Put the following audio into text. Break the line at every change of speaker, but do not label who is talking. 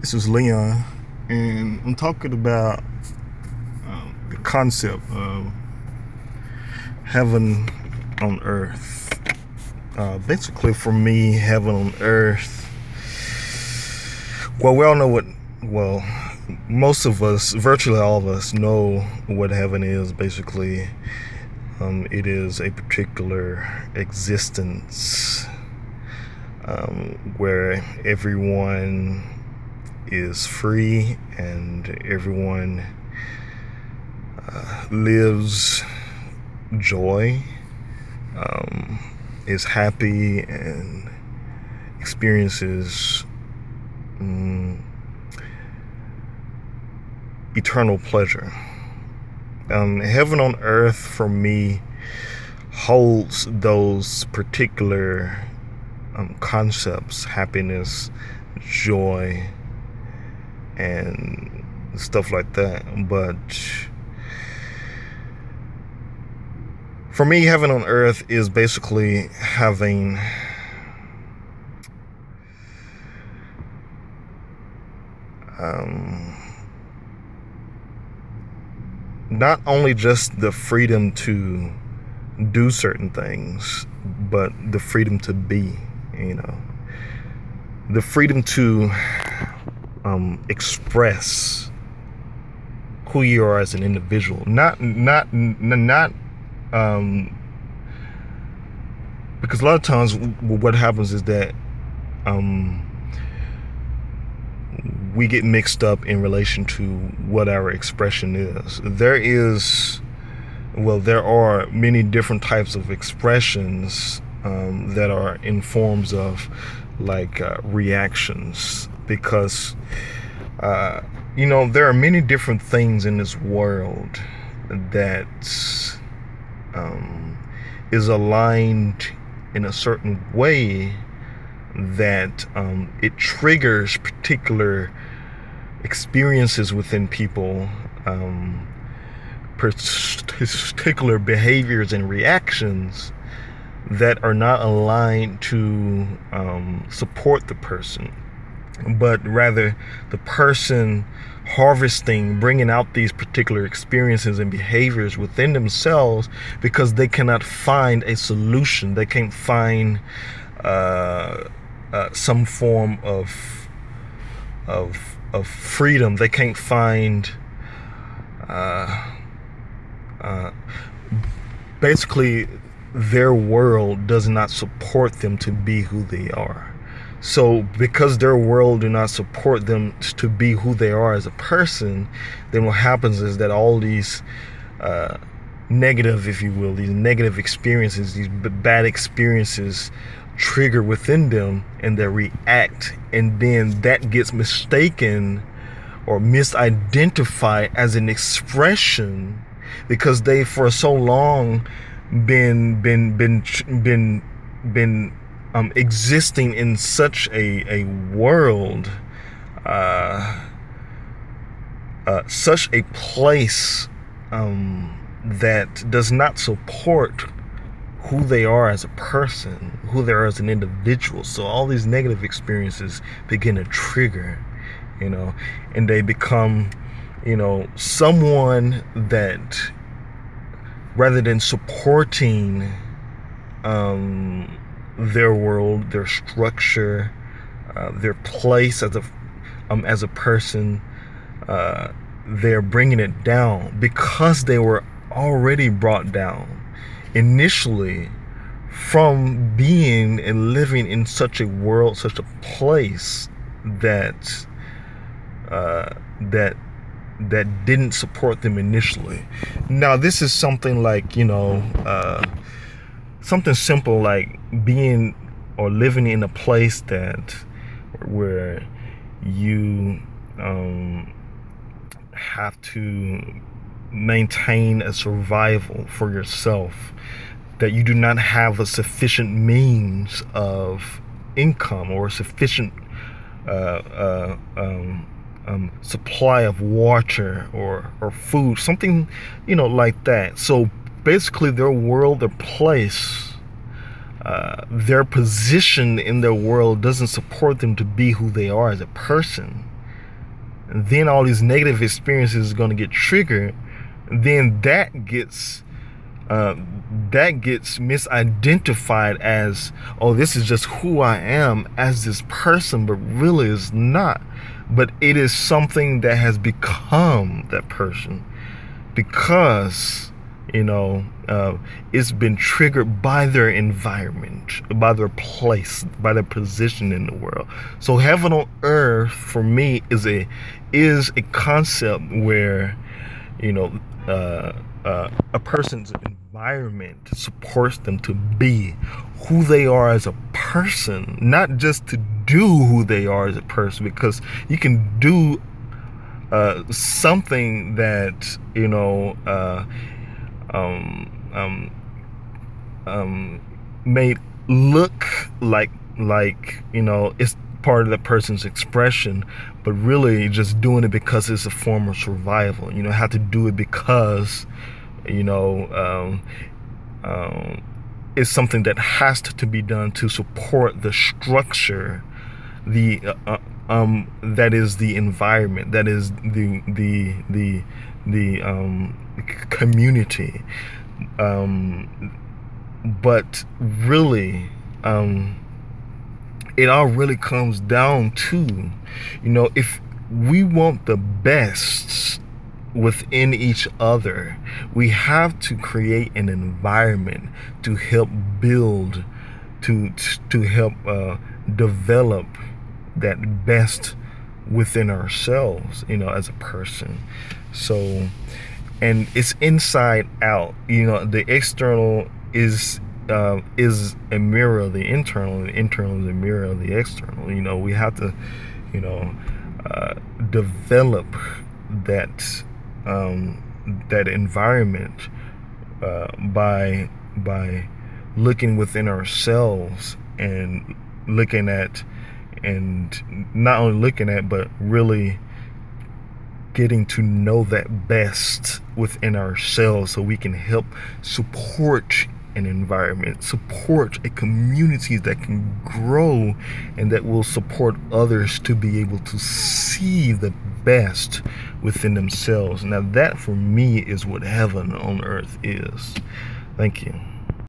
This is Leon, and I'm talking about the concept of heaven on earth. Basically, for me, heaven on earth. Well, we all know what. Well, most of us, virtually all of us, know what heaven is. Basically, it is a particular existence where everyone is free and everyone lives joy, is happy, and experiences eternal pleasure. Heaven on earth for me holds those particular concepts: happiness, joy, and stuff like that. But for me, heaven on earth is basically having not only just the freedom to do certain things, but the freedom to be, the freedom to express who you are as an individual. Not because a lot of times what happens is that we get mixed up in relation to what our expression is. There are many different types of expressions that are in forms of reactions, because there are many different things in this world that is aligned in a certain way that it triggers particular experiences within people, particular behaviors and reactions that are not aligned to support the person, but rather the person harvesting, bringing out these particular experiences and behaviors within themselves because they cannot find a solution. They can't find some form of freedom. They can't find basically their world does not support them to be who they are. So because their world do not support them to be who they are as a person, then what happens is that all these negative, if you will, these negative experiences, these bad experiences trigger within them, and they react, and then that gets mistaken or misidentified as an expression because they for so long been existing in such a world, such a place that does not support who they are as a person, who they are as an individual. So all these negative experiences begin to trigger, and they become, someone that, rather than supporting their world, their structure, their place as a person, they're bringing it down because they were already brought down initially from being and living in such a world, such a place that didn't support them initially. Now, this is something like, something simple like being or living in a place where you have to maintain a survival for yourself, that you do not have a sufficient means of income or sufficient supply of water or food, something like that. So basically their world, their place, their position in their world doesn't support them to be who they are as a person. then all these negative experiences are going to get triggered, then that gets misidentified as, oh, this is just who I am as this person, but really it's not. But it is something that has become that person because, it's been triggered by their environment, by their place, by their position in the world. So heaven on earth for me is a concept where, a person's environment supports them to be who they are as a person, not just to do who they are as a person, because you can do something that may look like it's part of that person's expression, but really just doing it because it's a form of survival. Have to do it because it's something that has to be done to support the structure, that is the environment, that is the community. But really, it all really comes down to, if we want the best within each other, we have to create an environment to help build, to help develop that best within ourselves, as a person. So, and it's inside out. The external is a mirror of the internal, and the internal is a mirror of the external. We have to develop that environment by looking within ourselves and looking at, and not only looking at, but really getting to know that best within ourselves, so we can help support an environment, support a community that can grow and that will support others to be able to see the best within themselves. Now that for me is what heaven on earth is. Thank you.